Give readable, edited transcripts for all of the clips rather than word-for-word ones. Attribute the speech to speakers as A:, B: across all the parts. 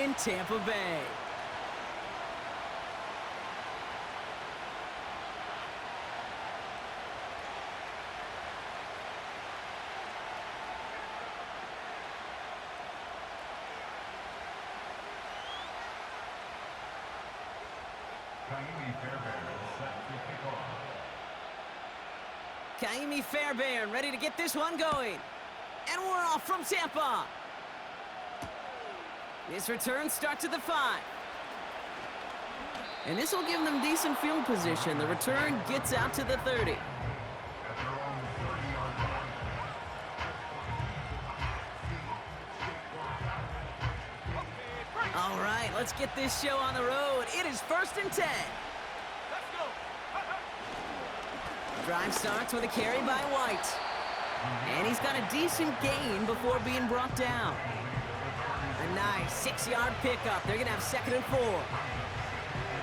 A: in Tampa Bay. Kaimi Fairbairn ready to get this one going. And we're off from Tampa. This return starts at the 5. And this will give them decent field position. The return gets out to the 30. All right, let's get this show on the road. It is 1st and 10. Drive starts with a carry by White. And he's got a decent gain before being brought down. A nice 6-yard pickup. They're going to have 2nd and 4.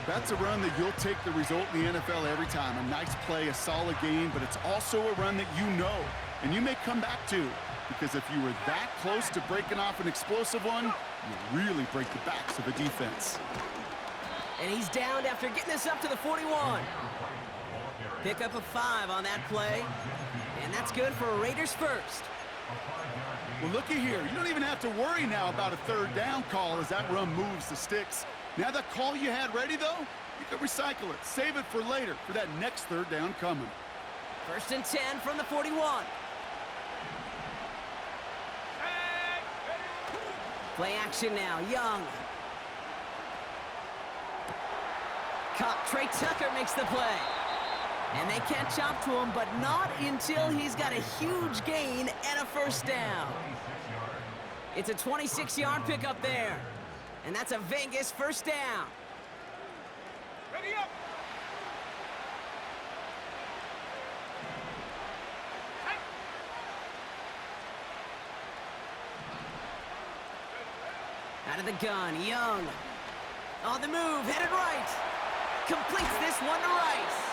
B: That's a run that you'll take the result in the NFL every time. A nice play, a solid gain, but it's also a run that you know and you may come back to. Because if you were that close to breaking off an explosive one, you really break the backs of the defense.
A: And he's downed after getting this up to the 41. Pick up a 5 on that play. And that's good for a Raiders first.
B: Well, looky here. You don't even have to worry now about a 3rd down call as that run moves the sticks. Now that call you had ready, though, you can recycle it. Save it for later for that next 3rd down coming.
A: 1st and 10 from the 41. Play action now. Young. Caught. Trey Tucker makes the play. And they catch up to him, but not until he's got a huge gain and a 1st down. It's a 26-yard pickup there. And that's a Vegas 1st down. Ready up. Out of the gun, Young. On the move, headed right. Completes this one to Rice.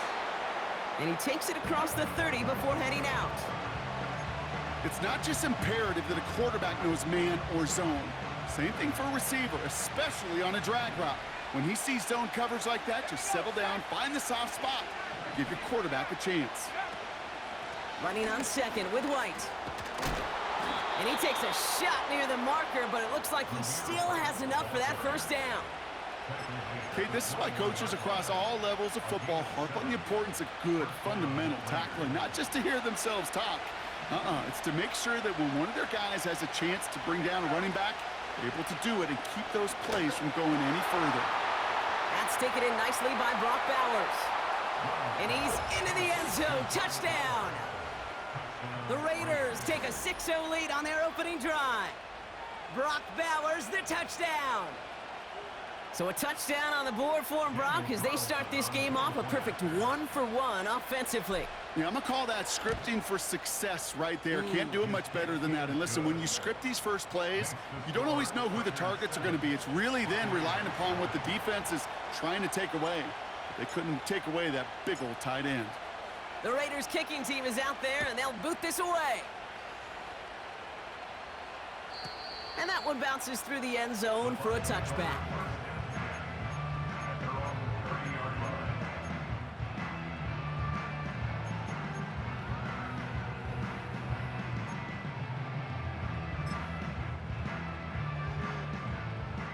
A: And he takes it across the 30 before heading out.
B: It's not just imperative that a quarterback knows man or zone. Same thing for a receiver, especially on a drag route. When he sees zone coverage like that, just settle down, find the soft spot, give your quarterback a chance.
A: Running on 2nd with White. And he takes a shot near the marker, but it looks like he still has enough for that 1st down.
B: Okay, this is why coaches across all levels of football harp on the importance of good, fundamental tackling, not just to hear themselves talk. It's to make sure that when one of their guys has a chance to bring down a running back, they're able to do it and keep those plays from going any further.
A: That's taken in nicely by Brock Bowers. And he's into the end zone. Touchdown! The Raiders take a 6-0 lead on their opening drive. Brock Bowers, the touchdown. So a touchdown on the board for them, Brock, as they start this game off a perfect 1-for-1 offensively.
B: Yeah, I'm going to call that scripting for success right there. Can't do it much better than that. And listen, when you script these first plays, you don't always know who the targets are going to be. It's really then relying upon what the defense is trying to take away. They couldn't take away that big old tight end.
A: The Raiders kicking team is out there, and they'll boot this away. And that one bounces through the end zone for a touchback.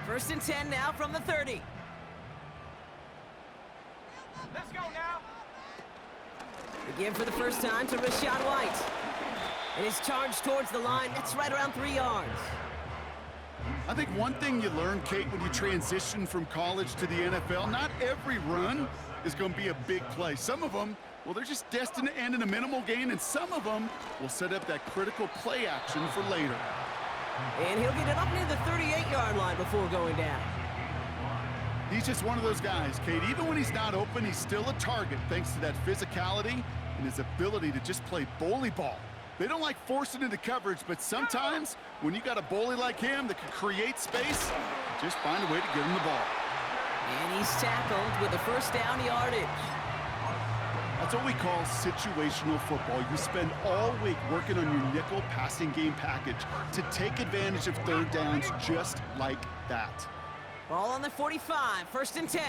A: First and 10 now from the 30. Let's go now. Again for the first time to Rachaad White. And his charge towards the line, that's right around 3 yards.
B: I think one thing you learn, Kate, when you transition from college to the NFL, not every run is going to be a big play. Some of them, well, they're just destined to end in a minimal gain, and some of them will set up that critical play action for later.
A: And he'll get it up near the 38-yard line before going down.
B: He's just one of those guys, Kate. Even when he's not open, he's still a target thanks to that physicality and his ability to just play bully ball. They don't like forcing into coverage, but sometimes when you got a bully like him that can create space, just find a way to get him the ball.
A: And he's tackled with the first down yardage.
B: That's what we call situational football. You spend all week working on your nickel passing game package to take advantage of third downs just like that.
A: Ball on the 45, 1st and 10.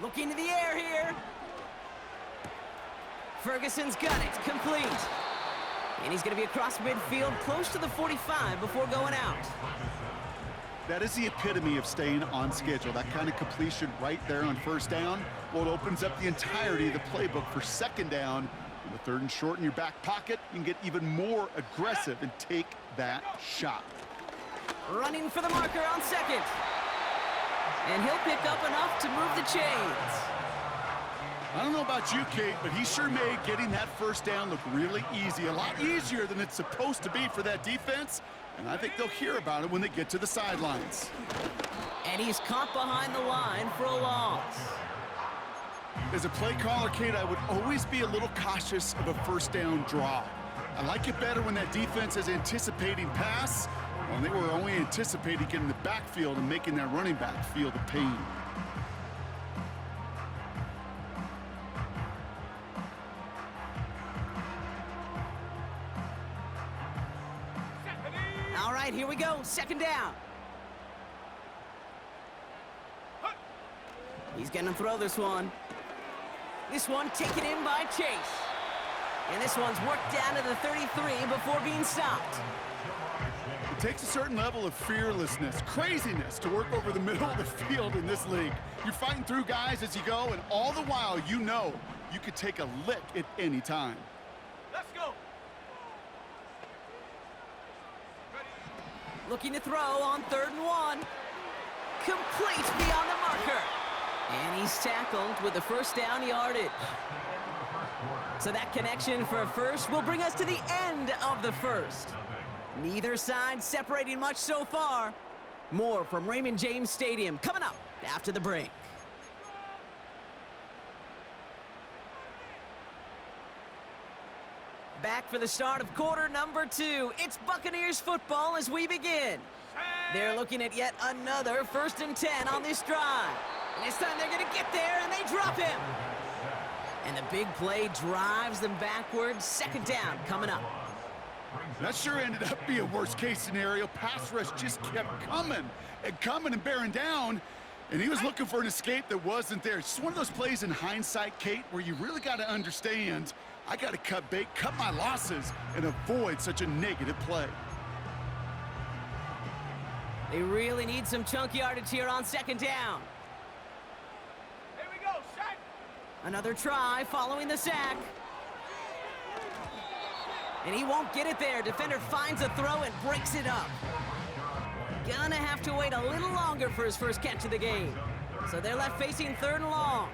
A: Looking to the air here. Ferguson's got it, complete. And he's going to be across midfield, close to the 45 before going out.
B: That is the epitome of staying on schedule. That kind of completion right there on 1st down. Well, it opens up the entirety of the playbook for 2nd down. With 3rd and short in your back pocket, you can get even more aggressive and take that shot.
A: Running for the marker on 2nd. And he'll pick up enough to move the chains.
B: I don't know about you, Kate, but he sure made getting that 1st down look really easy. A lot easier than it's supposed to be for that defense. And I think they'll hear about it when they get to the sidelines.
A: And he's caught behind the line for a loss.
B: As a play caller, Kate, I would always be a little cautious of a 1st down draw. I like it better when that defense is anticipating pass. Well, they were only anticipating getting the backfield and making that running back feel the pain.
A: All right, here we go. 2nd down. He's going to throw this one. This one taken in by Chase. And this one's worked down to the 33 before being stopped.
B: It takes a certain level of fearlessness, craziness to work over the middle of the field in this league. You're fighting through guys as you go, and all the while you know you could take a lick at any time.
A: Let's go. Looking to throw on 3rd and 1. Complete beyond the marker. And he's tackled with the 1st down yardage. So that connection for a first will bring us to the end of the 1st. Neither side separating much so far. More from Raymond James Stadium coming up after the break. Back for the start of quarter number 2. It's Buccaneers football as we begin. They're looking at yet another 1st and 10 on this drive. And this time they're going to get there, and they drop him. And the big play drives them backwards. 2nd down coming up.
B: That sure ended up being a worst-case scenario. Pass rush just kept coming and bearing down. And he was looking for an escape that wasn't there. It's just one of those plays in hindsight, Kate, where you really got to understand, I got to cut bait, cut my losses, and avoid such a negative play.
A: They really need some chunk yardage here on 2nd down.
C: Here we go, sack.
A: Another try following the sack. And he won't get it there. Defender finds a throw and breaks it up. Gonna have to wait a little longer for his first catch of the game. So they're left facing 3rd and long.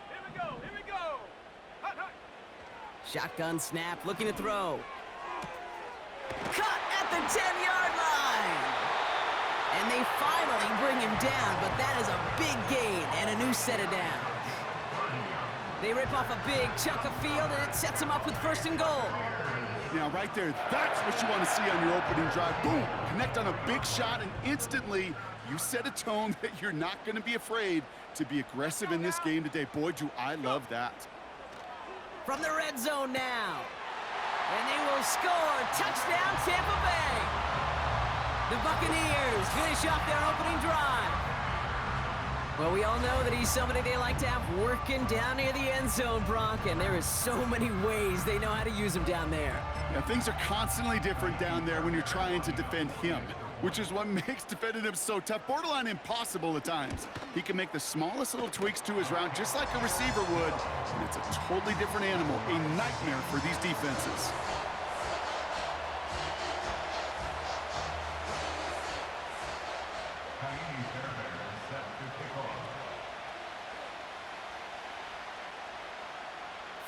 C: Here we go, here we go. Hot, hot.
A: Shotgun snap, looking to throw. Cut at the 10-yard line. And they finally bring him down, but that is a big gain and a new set of downs. They rip off a big chunk of field, and it sets them up with 1st and goal.
B: Now, right there, that's what you want to see on your opening drive. Boom! Connect on a big shot, and instantly you set a tone that you're not going to be afraid to be aggressive in this game today. Boy, do I love that.
A: From the red zone now. And they will score. Touchdown, Tampa Bay. The Buccaneers finish off their opening drive. Well, we all know that he's somebody they like to have working down near the end zone, Brock, and there is so many ways they know how to use him down there.
B: Yeah, things are constantly different down there when you're trying to defend him, which is what makes defending him so tough, borderline impossible at times. He can make the smallest little tweaks to his route just like a receiver would, and it's a totally different animal, a nightmare for these defenses.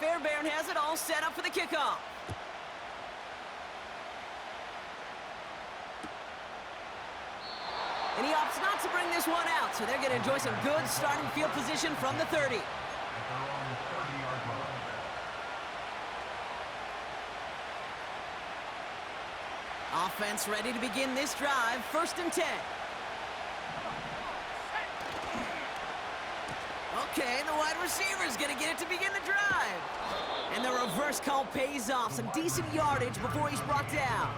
A: Fairbairn has it all set up for the kickoff. And he opts not to bring this one out, so they're going to enjoy some good starting field position from the 30. Offense ready to begin this drive, 1st and 10. Okay, the wide receiver's going to get it to begin the drive. And the reverse call pays off. Some decent yardage before he's brought down.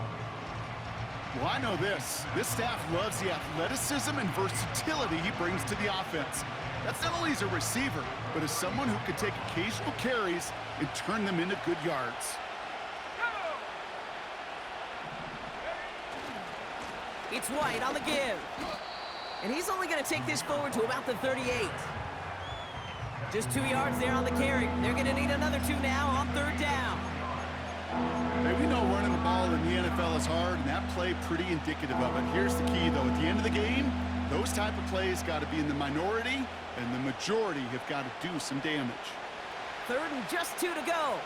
B: Well, I know this. This staff loves the athleticism and versatility he brings to the offense. That's not only as a receiver, but as someone who can take occasional carries and turn them into good yards.
A: It's White on the give. And he's only going to take this forward to about the 38. Just 2 yards there on the carry. They're going to need another 2 now on 3rd down.
B: Hey, we know running the ball in the NFL is hard, and that play pretty indicative of it. Here's the key, though. At the end of the game, those type of plays got to be in the minority, and the majority have got to do some damage.
A: 3rd and just 2 to go.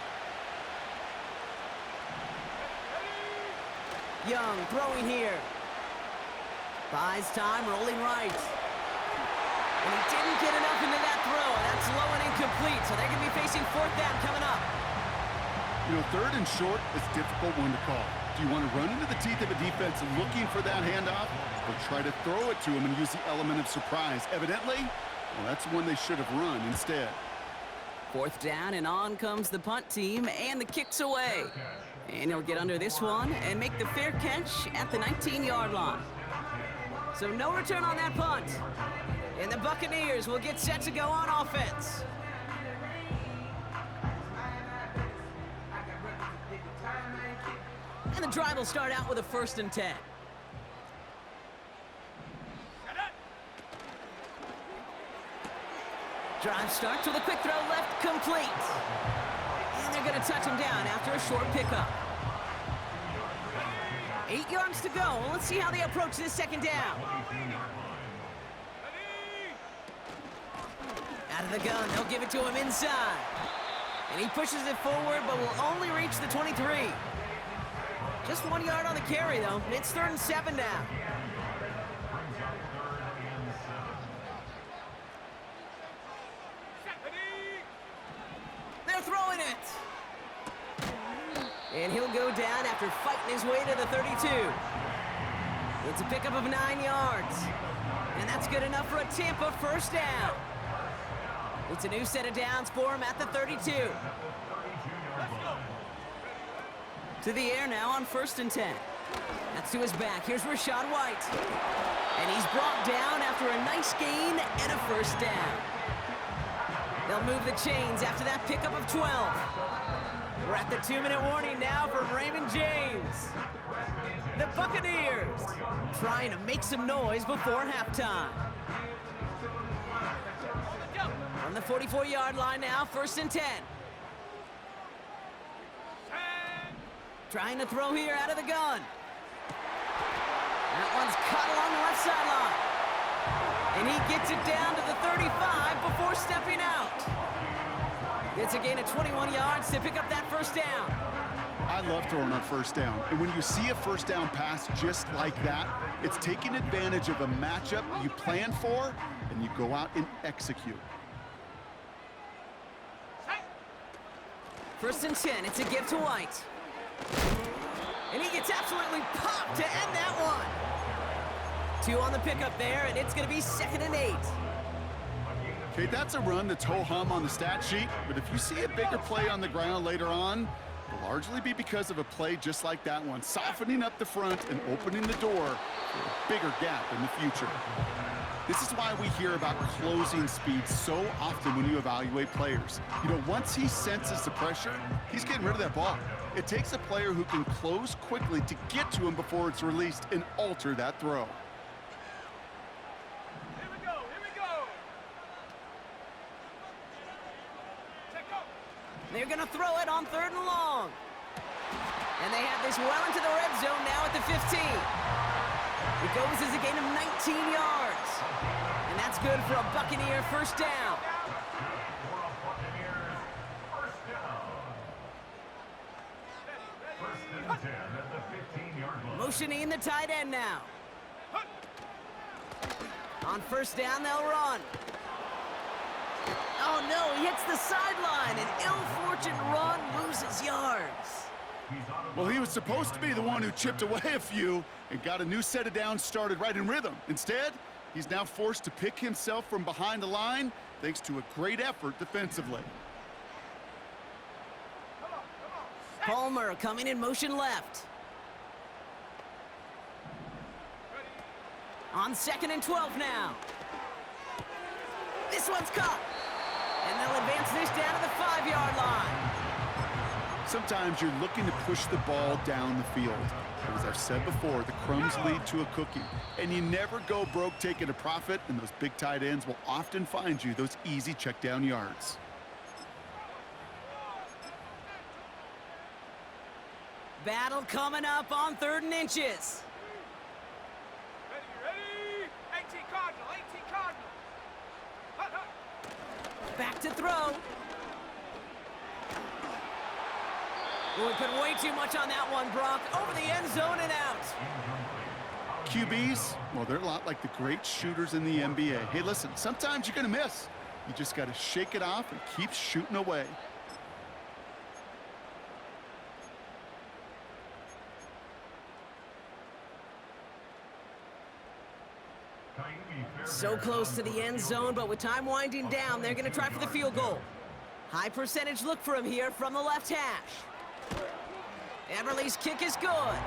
A: Young throwing here. Buys time, rolling right. And he didn't get enough into that throw. That's low and incomplete, so they're going to be facing 4th down coming up.
B: You know, 3rd and short is a difficult one to call. Do you want to run into the teeth of a defense looking for that handoff, or try to throw it to him and use the element of surprise? Evidently, well, that's one they should have run instead.
A: 4th down, and on comes the punt team, and the kick's away. And he'll get under this one and make the fair catch at the 19-yard line. So no return on that punt. And the Buccaneers will get set to go on offense. And the drive will start out with a 1st and 10. Drive starts with a quick throw left, complete. And they're going to touch him down after a short pickup. 8 yards to go. Let's see how they approach this 2nd down. Out of the gun, they'll give it to him inside. And he pushes it forward, but will only reach the 23. Just 1 yard on the carry, though. It's 3rd and 7 now. They're throwing it. And he'll go down after fighting his way to the 32. It's a pickup of 9 yards. And that's good enough for a Tampa 1st down. It's a new set of downs for him at the 32. To the air now on 1st and 10. That's to his back. Here's Rachaad White. And he's brought down after a nice gain and a 1st down. They'll move the chains after that pickup of 12. We're at the 2-minute warning now from Raymond James. The Buccaneers trying to make some noise before halftime. On the 44-yard line now, 1st and 10. Trying to throw here out of the gun. That one's cut along the left sideline. And he gets it down to the 35 before stepping out. It's a gain of 21 yards to pick up that 1st down.
B: I love throwing on 1st down. And when you see a 1st down pass just like that, it's taking advantage of a matchup you plan for, and you go out and execute.
A: 1st and 10, it's a give to White. And he gets absolutely popped to end that one. 2 on the pickup there, and it's going to be 2nd and 8.
B: Okay, that's a run that's ho-hum on the stat sheet, but if you see a bigger play on the ground later on, it'll largely be because of a play just like that one, softening up the front and opening the door for a bigger gap in the future. This is why we hear about closing speed so often when you evaluate players. You know, once he senses the pressure, he's getting rid of that ball. It takes a player who can close quickly to get to him before it's released and alter that throw.
C: Here we go, here we go. Check go.
A: They're going to throw it on 3rd and long. And they have this well into the red zone now at the 15. It goes as a gain of 19 yards. And that's good for a Buccaneer 1st down. Motioning the tight end now. On 1st down, they'll run. Oh, no, he hits the sideline. An ill-fortunate run loses yards.
B: Well, he was supposed to be the one who chipped away a few and got a new set of downs started right in rhythm. Instead, he's now forced to pick himself from behind the line thanks to a great effort defensively.
A: Palmer coming in motion left. On 2nd and 12 now. This one's caught. And they'll advance this down to the 5-yard line.
B: Sometimes you're looking to push the ball down the field. As I've said before, the crumbs lead to a cookie. And you never go broke taking a profit, and those big tight ends will often find you those easy check down yards.
A: Battle coming up on 3rd and inches.
C: Ready? 18 Cardinal, 18 Cardinal. Hut, hut.
A: Back to throw. Well, we put way too much on that one, Brock. Over the end zone and out.
B: QBs, well, they're a lot like the great shooters in the NBA. Hey, listen, sometimes you're going to miss. You just got to shake it off and keep shooting away.
A: So close to the end zone, but with time winding down, they're going to try for the field goal. High percentage look for him here from the left hash. Everly's kick is good.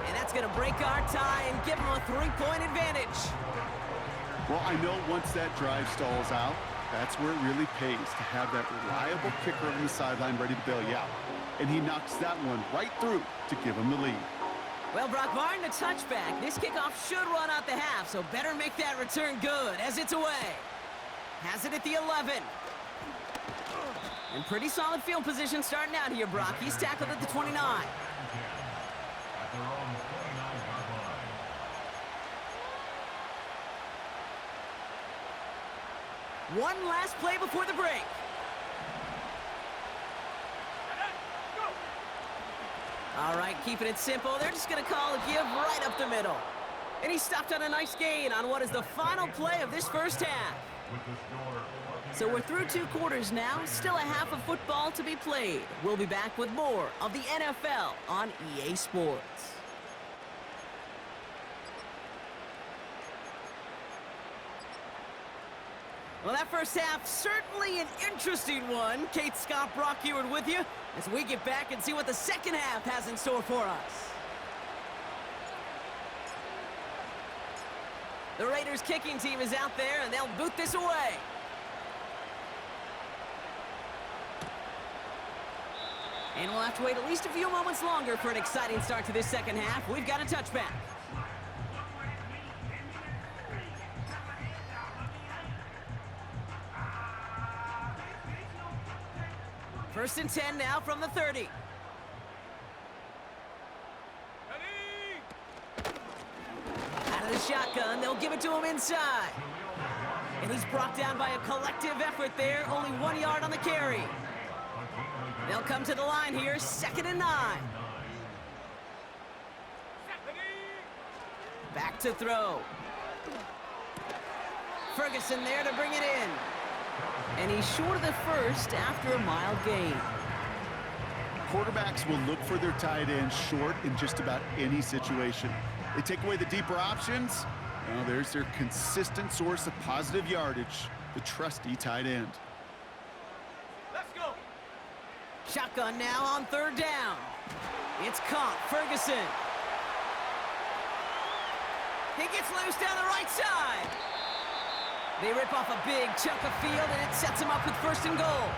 A: And that's going to break our tie and give him a 3-point advantage.
B: Well, I know once that drive stalls out, that's where it really pays to have that reliable kicker on the sideline ready to bail you out. And he knocks that one right through to give him the lead.
A: Well, Brock, barring the touchback, this kickoff should run out the half, so better make that return good as it's away. Has it at the 11. And pretty solid field position starting out here, Brock. He's tackled at the 29. One last play before the break. All right, keeping it simple. They're just going to call a give right up the middle. And he stopped on a nice gain on what is the final play of this first half. So we're through 2 quarters now. Still a half of football to be played. We'll be back with more of the NFL on EA Sports. Well, that first half, certainly an interesting one. Kate, Scott, Brock Ewart with you as we get back and see what the second half has in store for us. The Raiders kicking team is out there, and they'll boot this away. And we'll have to wait at least a few moments longer for an exciting start to this second half. We've got a touchback. First and 10 now from the 30. Out of the shotgun, they'll give it to him inside. And he's brought down by a collective effort there, only 1 yard on the carry. They'll come to the line here, 2nd and 9. Back to throw. Ferguson there to bring it in. And he's short of the first after a mild gain.
B: Quarterbacks will look for their tight end short in just about any situation. They take away the deeper options. Well, there's their consistent source of positive yardage, the trusty tight end.
C: Let's go.
A: Shotgun now on 3rd down. It's caught. Ferguson. He gets loose down the right side. They rip off a big chunk of field, and it sets him up with 1st and goal.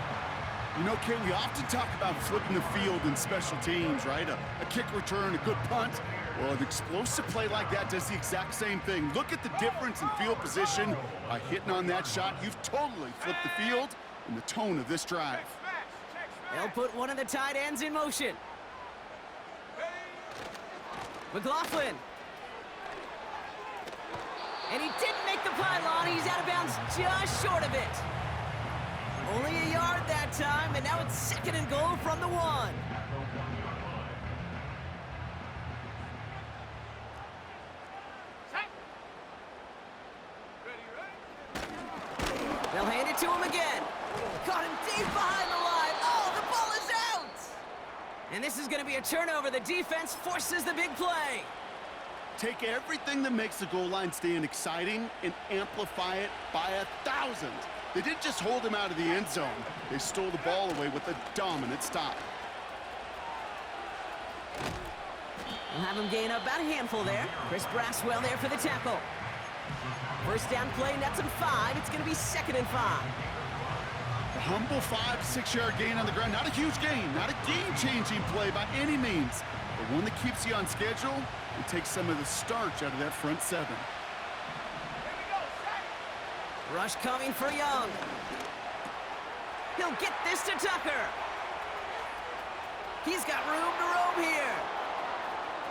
B: You know, Ken, we often talk about flipping the field in special teams, right? A kick return, a good punt. Well, an explosive play like that does the exact same thing. Look at the difference in field position. By hitting on that shot, you've totally flipped the field and the tone of this drive.
A: They'll put one of the tight ends in motion. McLaughlin. And he didn't make the pylon. He's out of bounds just short of it. Only a yard that time, and now it's 2nd and goal from the 1. They'll hand it to him again. Caught him deep behind the line. Oh, the ball is out! And this is going to be a turnover. The defense forces the big play.
B: Take everything that makes the goal line stand exciting and amplify it by 1,000. They didn't just hold him out of the end zone. They stole the ball away with a dominant stop.
A: We'll have him gain up about a handful there. Chris Braswell there for the tackle. First down play, nets him 5. It's going to be 2nd and 5.
B: A humble 5 to 6 yard gain on the ground. Not a huge gain, not a game-changing play by any means, but one that keeps you on schedule and takes some of the starch out of that front 7.
A: Rush coming for Young. He'll get this to Tucker. He's got room to roam here.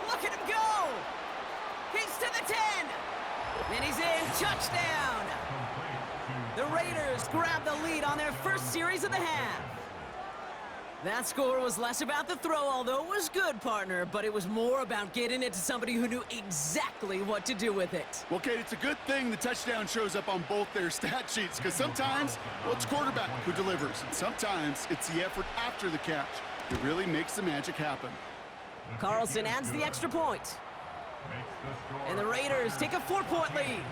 A: Look at him go. He's to the 10. And he's in. Touchdown. The Raiders grab the lead on their first series of the half. That score was less about the throw, although it was good, partner, but it was more about getting it to somebody who knew exactly what to do with it.
B: Well, Kate, it's a good thing the touchdown shows up on both their stat sheets, because sometimes, well, it's quarterback who delivers, and sometimes it's the effort after the catch that really makes the magic happen.
A: Carlson adds the extra point. And the Raiders take a 4-point lead.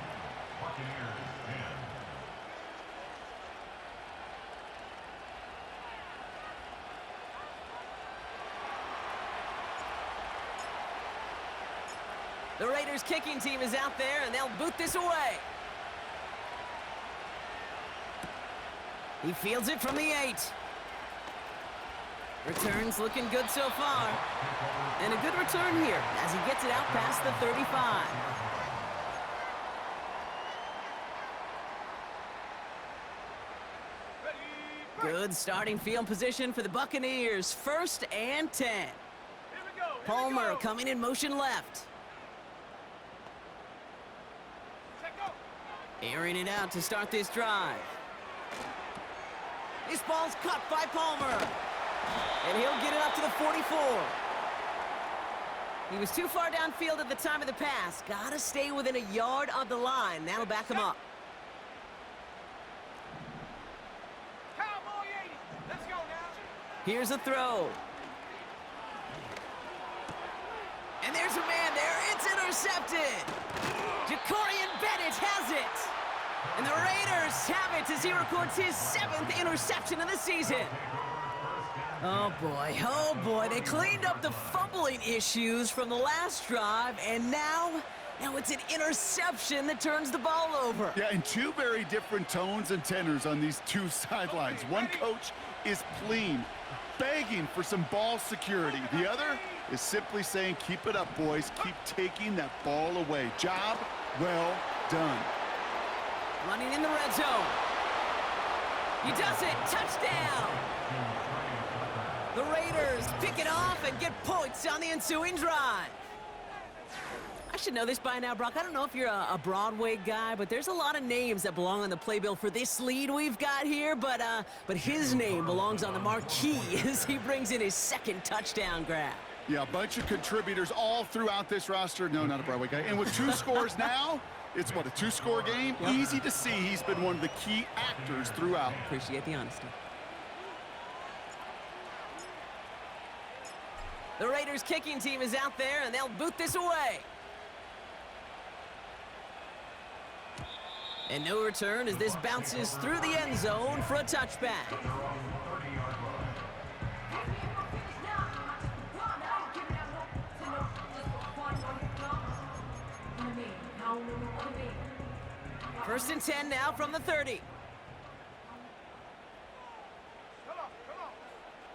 A: The Raiders kicking team is out there, and they'll boot this away. He fields it from the 8. Returns looking good so far. And a good return here as he gets it out past the 35. Good starting field position for the Buccaneers. 1st and 10. Palmer coming in motion left. Airing it out to start this drive. This ball's cut by Palmer. And he'll get it up to the 44. He was too far downfield at the time of the pass. Gotta stay within a yard of the line. That'll back him up.
C: Cowboy 80. Let's go now.
A: Here's a throw. And there's a man there. It's intercepted. Jacorian Bennett has it. And the Raiders have it as he records his 7th interception of the season. Oh boy, they cleaned up the fumbling issues from the last drive, and now it's an interception that turns the ball over.
B: Yeah, and 2 very different tones and tenors on these 2 sidelines. One coach is pleading, begging for some ball security. The other is simply saying, keep it up, boys. Keep taking that ball away. Job well done.
A: Running in the red zone. He does it. Touchdown. The Raiders pick it off and get points on the ensuing drive. I should know this by now, Brock. I don't know if you're a Broadway guy, but there's a lot of names that belong on the playbill for this lead we've got here, but his name belongs on the marquee as he brings in his 2nd touchdown grab.
B: Yeah, a bunch of contributors all throughout this roster. No, not a Broadway guy. And with 2 scores now, it's what, a 2-score game? Yep. Easy to see he's been one of the key actors throughout.
A: Appreciate the honesty. The Raiders kicking team is out there, and they'll boot this away. And no return as this bounces through the end zone for a touchback. First and 10 now from the 30.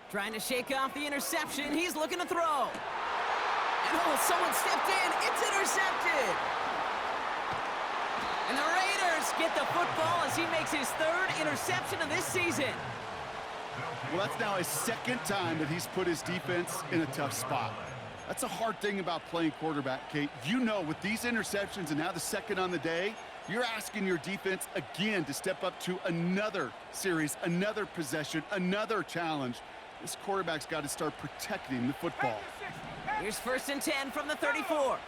A: Trying to shake off the interception. He's looking to throw. And someone stepped in. It's intercepted. And the Raiders get the football as he makes his 3rd interception of this season.
B: Well, that's now his 2nd time that he's put his defense in a tough spot. That's a hard thing about playing quarterback, Kate. You know, with these interceptions and now the 2nd on the day, you're asking your defense again to step up to another series, another possession, another challenge. This quarterback's got to start protecting the football.
A: Here's 1st and 10 from the 34.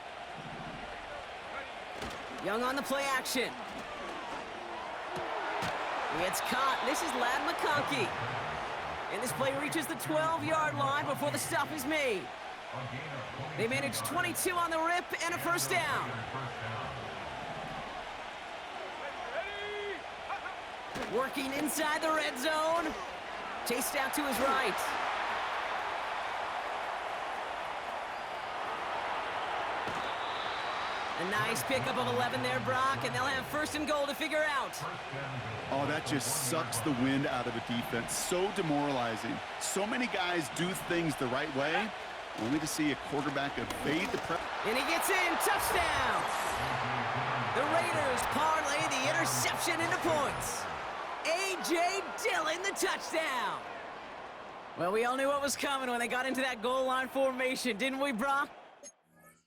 A: Young on the play action. It's caught. This is Ladd McConkey. And this play reaches the 12-yard line before the stop is made. They manage 22 on the rip and a 1st down. Working inside the red zone. Chased out to his right. A nice pickup of 11 there, Brock, and they'll have first and goal to figure out.
B: Oh, that just sucks the wind out of a defense. So demoralizing. So many guys do things the right way, only to see a quarterback evade the pressure.
A: And he gets in, touchdown! The Raiders parlay the interception into points. A.J. Dillon, the touchdown. Well, we all knew what was coming when they got into that goal line formation, didn't we, Brock?